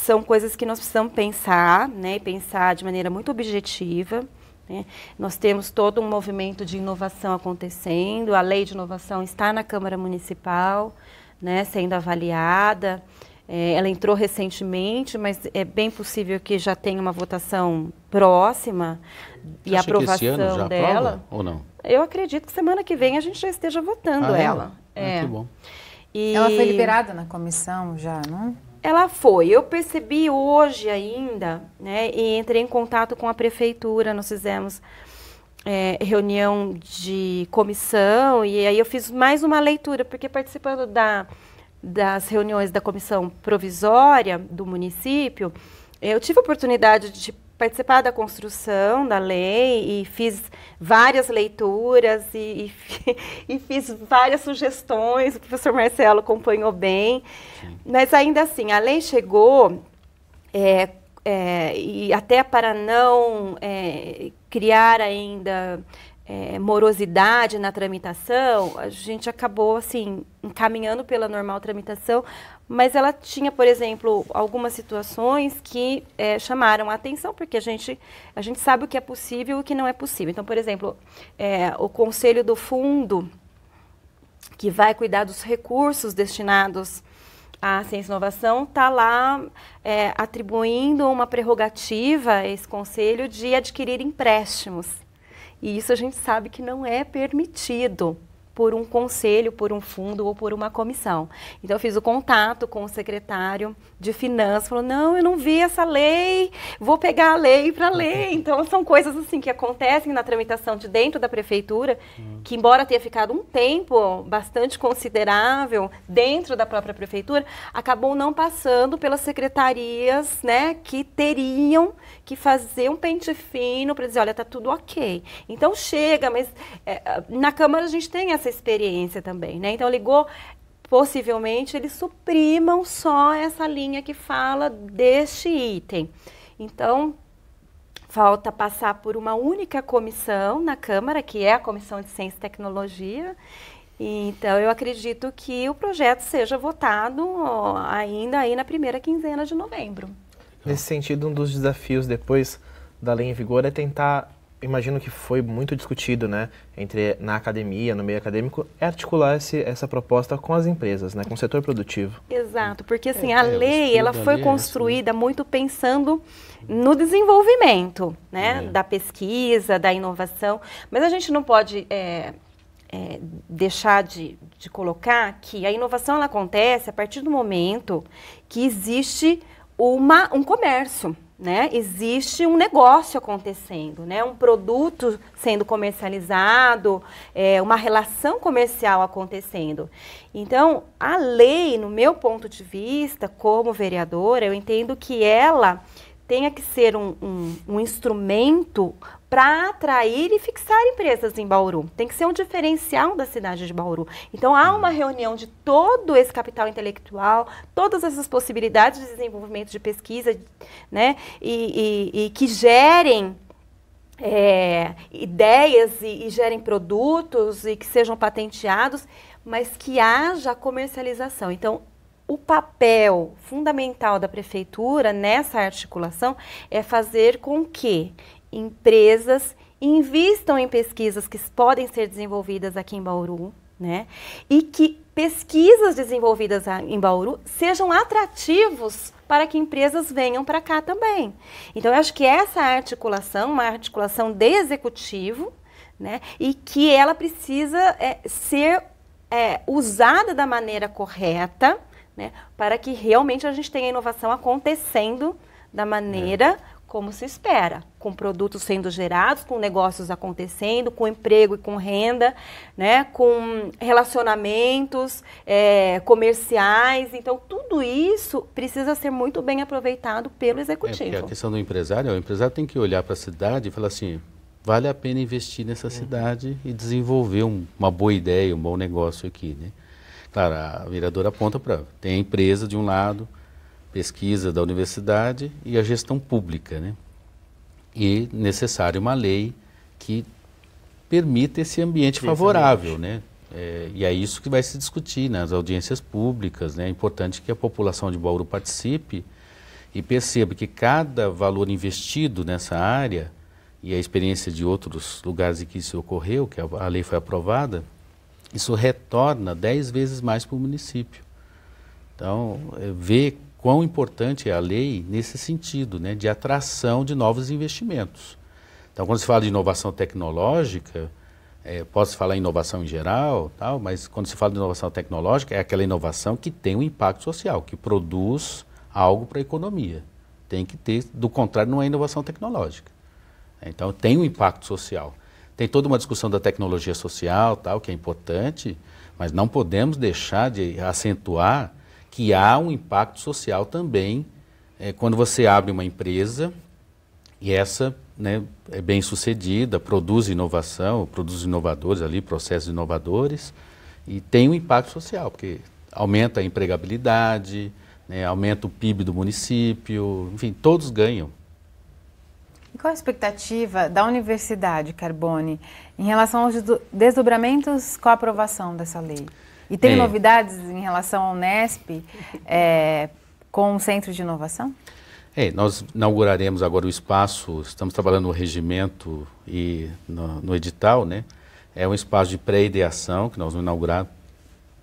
são coisas que nós precisamos pensar, né, e pensar de maneira muito objetiva, né? Nós temos todo um movimento de inovação acontecendo, a lei de inovação está na Câmara Municipal, né, sendo avaliada, ela entrou recentemente, mas é bem possível que já tenha uma votação próxima e a aprovação que esse ano já dela. aprova, ou não? Eu acredito que semana que vem a gente já esteja votando ela. Que bom. Ela foi liberada na comissão já, não? Ela foi. Eu percebi hoje ainda, né, e entrei em contato com a prefeitura, nós fizemos reunião de comissão, e aí eu fiz mais uma leitura, porque participando das reuniões da comissão provisória do município, eu tive a oportunidade de participar da construção da lei e fiz várias leituras e fiz várias sugestões, o professor Marcelo acompanhou bem. Sim. Mas ainda assim, a lei chegou e até para não criar ainda morosidade na tramitação, a gente acabou assim encaminhando pela normal tramitação, mas ela tinha, por exemplo, algumas situações que chamaram a atenção, porque a gente sabe o que é possível e o que não é possível. Então, por exemplo, o Conselho do Fundo, que vai cuidar dos recursos destinados à ciência e inovação, está lá atribuindo uma prerrogativa a esse conselho de adquirir empréstimos. E isso a gente sabe que não é permitido por um conselho, por um fundo ou por uma comissão. Então, eu fiz o contato com o secretário de Finanças, falou, não, eu não vi essa lei, vou pegar a lei para ler. Então, são coisas assim que acontecem na tramitação de dentro da prefeitura, que embora tenha ficado um tempo bastante considerável dentro da própria prefeitura, acabou não passando pelas secretarias, né, que teriam que fazer um pente fino para dizer, olha, está tudo ok. Então, chega, mas na Câmara a gente tem essa experiência também, né? Então, ligou, possivelmente eles suprimam só essa linha que fala deste item. Então, falta passar por uma única comissão na Câmara, que é a Comissão de Ciência e Tecnologia. Então, eu acredito que o projeto seja votado ainda aí na primeira quinzena de novembro. Nesse sentido, um dos desafios depois da lei em vigor é tentar, imagino que foi muito discutido, né, na academia, no meio acadêmico, é articular essa proposta com as empresas, né, com o setor produtivo. Exato, porque assim, a lei, ela foi construída muito pensando no desenvolvimento, né, da pesquisa, da inovação, mas a gente não pode deixar de colocar que a inovação ela acontece a partir do momento que existe um comércio, né? Existe um negócio acontecendo, né? Um produto sendo comercializado, uma relação comercial acontecendo. Então, a lei, no meu ponto de vista, como vereadora, eu entendo que ela tenha que ser um instrumento para atrair e fixar empresas em Bauru. Tem que ser um diferencial da cidade de Bauru. Então, há uma reunião de todo esse capital intelectual, todas essas possibilidades de desenvolvimento de pesquisa, né, e que gerem ideias e gerem produtos e que sejam patenteados, mas que haja comercialização. Então, o papel fundamental da prefeitura nessa articulação é fazer com que empresas invistam em pesquisas que podem ser desenvolvidas aqui em Bauru, né? E que pesquisas desenvolvidas em Bauru sejam atrativos para que empresas venham para cá também. Então, eu acho que essa articulação, uma articulação de executivo, né? E que ela precisa ser usada da maneira correta, né? Para que realmente a gente tenha inovação acontecendo da maneira como se espera, com produtos sendo gerados, com negócios acontecendo, com emprego e com renda, né, com relacionamentos comerciais. Então, tudo isso precisa ser muito bem aproveitado pelo executivo. Porque a questão do empresário, o empresário tem que olhar para a cidade e falar assim, vale a pena investir nessa cidade e desenvolver uma boa ideia, um bom negócio aqui, né? Claro, a vereadora aponta para, tem a empresa de um lado, pesquisa da universidade e a gestão pública, né? E necessário uma lei que permita esse ambiente favorável, né? E é isso que vai se discutir nas audiências públicas, né? É importante que a população de Bauru participe e perceba que cada valor investido nessa área e a experiência de outros lugares em que isso ocorreu, que a lei foi aprovada, isso retorna 10 vezes mais para o município. Então, ver quão importante é a lei nesse sentido, né, de atração de novos investimentos. Então, quando se fala de inovação tecnológica, pode-se falar em inovação em geral, tal, mas quando se fala de inovação tecnológica, é aquela inovação que tem um impacto social, que produz algo para a economia. Tem que ter, do contrário, não é inovação tecnológica. Então, tem um impacto social. Tem toda uma discussão da tecnologia social, tal, que é importante, mas não podemos deixar de acentuar que há um impacto social também quando você abre uma empresa e essa, né, é bem sucedida, produz inovação, produz inovadores ali, processos inovadores, e tem um impacto social, porque aumenta a empregabilidade, né, aumenta o PIB do município, enfim, todos ganham. E qual a expectativa da Universidade Carbone em relação aos desdobramentos com a aprovação dessa lei? E tem novidades em relação ao Unesp com o Centro de Inovação? Nós inauguraremos agora o espaço, estamos trabalhando no regimento e no edital, né? É um espaço de pré-ideação que nós vamos inaugurar,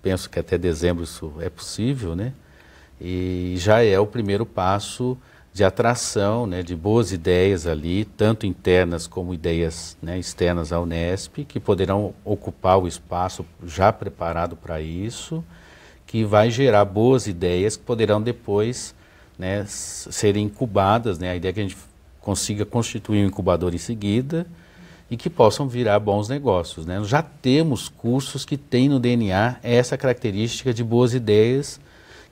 penso que até dezembro isso é possível, né? E já é o primeiro passo de atração, né, de boas ideias ali, tanto internas como ideias, né, externas à Unesp, que poderão ocupar o espaço já preparado para isso, que vai gerar boas ideias que poderão depois, né, serem incubadas, né, a ideia é que a gente consiga constituir um incubador em seguida e que possam virar bons negócios, né? Já temos cursos que têm no DNA essa característica de boas ideias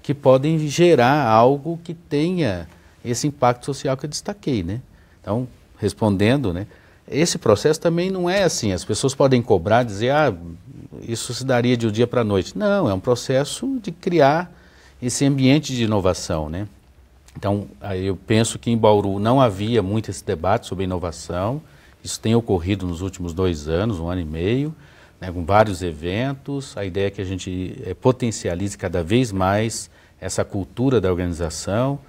que podem gerar algo que tenha esse impacto social que eu destaquei, né? Então, respondendo, né, esse processo também não é assim, as pessoas podem cobrar, dizer, isso se daria de um dia para a noite. Não, é um processo de criar esse ambiente de inovação, né? Então, eu penso que em Bauru não havia muito esse debate sobre inovação, isso tem ocorrido nos últimos 2 anos, 1 ano e meio, né, com vários eventos, a ideia é que a gente potencialize cada vez mais essa cultura da organização,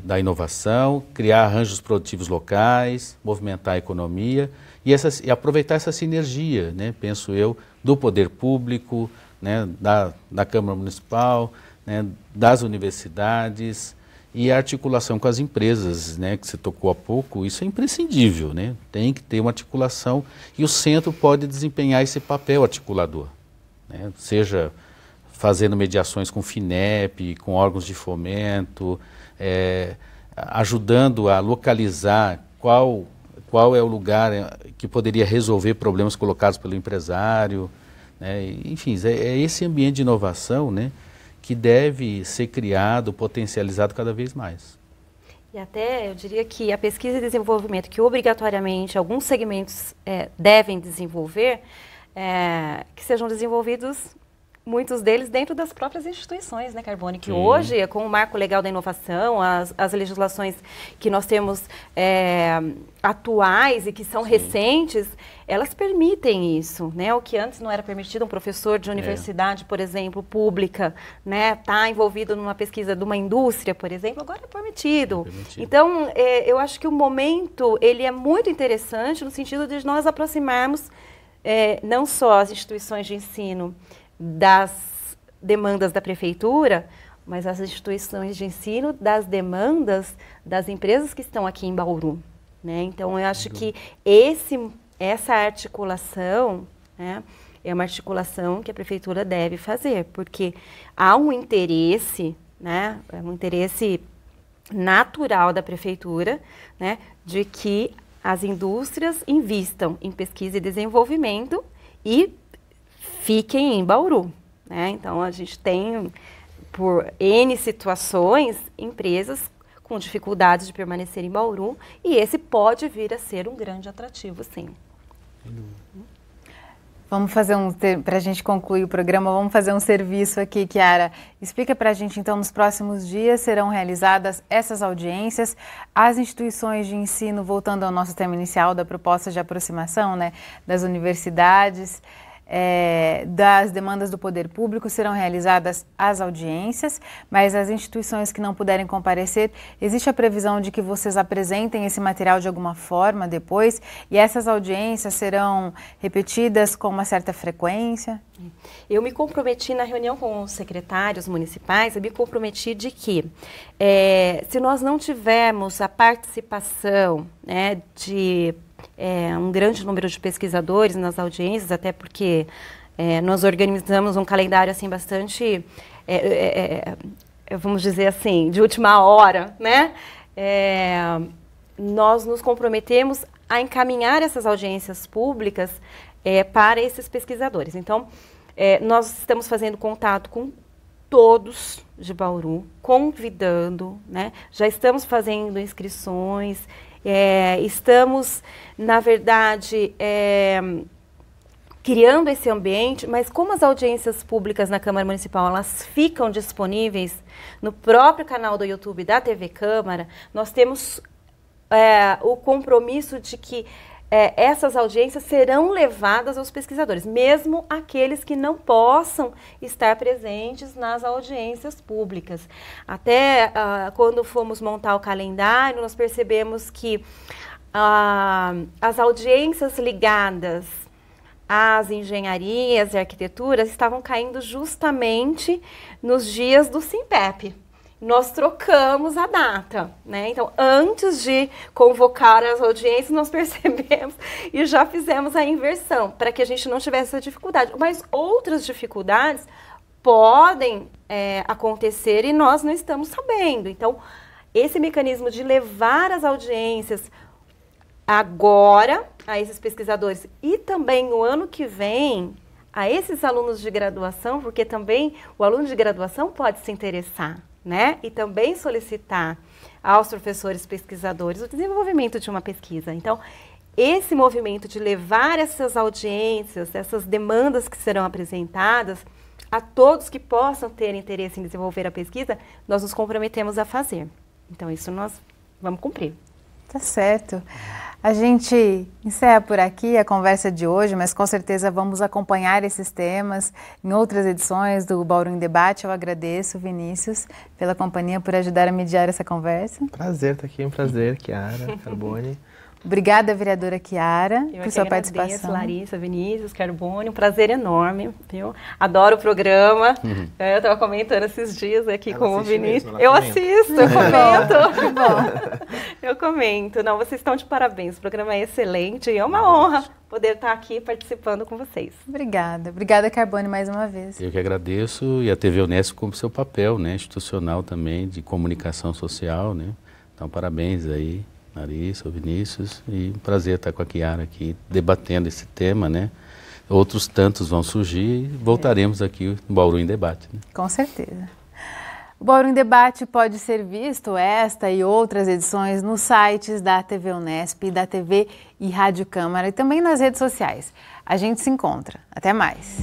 da inovação, criar arranjos produtivos locais, movimentar a economia e aproveitar essa sinergia, né, penso eu, do poder público, né, da Câmara Municipal, né, das universidades E a articulação com as empresas, né, que você tocou há pouco, isso é imprescindível, né? Tem que ter uma articulação e o centro pode desempenhar esse papel articulador, né? Seja fazendo mediações com o FINEP, com órgãos de fomento, ajudando a localizar qual é o lugar que poderia resolver problemas colocados pelo empresário, né? Enfim, é esse ambiente de inovação, né, que deve ser criado, potencializado cada vez mais. E até eu diria que a pesquisa e desenvolvimento que obrigatoriamente alguns segmentos devem desenvolver, que sejam desenvolvidos muitos deles dentro das próprias instituições, né, Carbone? Que hoje, com o marco legal da inovação, as legislações que nós temos atuais e que são recentes, elas permitem isso, né? O que antes não era permitido, um professor de universidade, por exemplo, pública, né, tá envolvido numa pesquisa de uma indústria, por exemplo, agora é permitido. Então, eu acho que o momento, ele é muito interessante no sentido de nós aproximarmos não só as instituições de ensino das demandas da prefeitura, mas as instituições de ensino das demandas das empresas que estão aqui em Bauru, né? Então, eu acho que essa articulação, né, é uma articulação que a prefeitura deve fazer, porque há um interesse, né, um interesse natural da prefeitura, né, de que as indústrias invistam em pesquisa e desenvolvimento e fiquem em Bauru, né? Então, a gente tem, por N situações, empresas com dificuldades de permanecer em Bauru, e esse pode vir a ser um grande atrativo, sim. Vamos fazer para a gente concluir o programa, vamos fazer um serviço aqui, Chiara. Explica para a gente, então, nos próximos dias serão realizadas essas audiências, as instituições de ensino, voltando ao nosso tema inicial da proposta de aproximação, né, das universidades, das demandas do poder público, serão realizadas as audiências, mas as instituições que não puderem comparecer, existe a previsão de que vocês apresentem esse material de alguma forma depois, e essas audiências serão repetidas com uma certa frequência? Eu me comprometi na reunião com os secretários municipais, eu me comprometi de que se nós não tivermos a participação, né, de um grande número de pesquisadores nas audiências, até porque nós organizamos um calendário assim bastante, vamos dizer assim, de última hora, né? Nós nos comprometemos a encaminhar essas audiências públicas para esses pesquisadores. Então, nós estamos fazendo contato com todos de Bauru, convidando, né? Já estamos fazendo inscrições, estamos, na verdade, criando esse ambiente, mas como as audiências públicas na Câmara Municipal, elas ficam disponíveis no próprio canal do YouTube da TV Câmara, nós temos o compromisso de que essas audiências serão levadas aos pesquisadores, mesmo aqueles que não possam estar presentes nas audiências públicas. Até quando fomos montar o calendário, nós percebemos que as audiências ligadas às engenharias e arquiteturas estavam caindo justamente nos dias do Simpep. Nós trocamos a data, né? Então, antes de convocar as audiências, nós percebemos e já fizemos a inversão, para que a gente não tivesse essa dificuldade. Mas outras dificuldades podem acontecer e nós não estamos sabendo. Então, esse mecanismo de levar as audiências agora a esses pesquisadores e também no ano que vem a esses alunos de graduação, porque também o aluno de graduação pode se interessar, né? E também solicitar aos professores pesquisadores o desenvolvimento de uma pesquisa. Então, esse movimento de levar essas audiências, essas demandas que serão apresentadas a todos que possam ter interesse em desenvolver a pesquisa, nós nos comprometemos a fazer. Então, isso nós vamos cumprir. Tá certo. A gente encerra por aqui a conversa de hoje, mas com certeza vamos acompanhar esses temas em outras edições do Bauru em Debate. Eu agradeço, Vinícius, pela companhia, por ajudar a mediar essa conversa. Prazer estar aqui, um prazer, Chiara, Carbone. Obrigada, vereadora Chiara, por sua participação. Larissa, Vinícius, Carbone, um prazer enorme, viu? Adoro o programa. Eu estava comentando esses dias aqui com o Vinícius. Eu assisto, eu comento. Bom, eu comento. Não, vocês estão de parabéns. O programa é excelente e é uma honra poder estar aqui participando com vocês. Obrigada. Obrigada, Carbone, mais uma vez. Eu que agradeço, e a TV Unesp cumpre seu papel, né, institucional também, de comunicação social, né? Então, parabéns aí, Larissa, Vinícius, e um prazer estar com a Chiara aqui debatendo esse tema, né? Outros tantos vão surgir e voltaremos aqui no Bauru em Debate. Né? Com certeza. O Bauru em Debate pode ser visto, esta e outras edições, nos sites da TV Unesp, da TV e Rádio Câmara e também nas redes sociais. A gente se encontra. Até mais.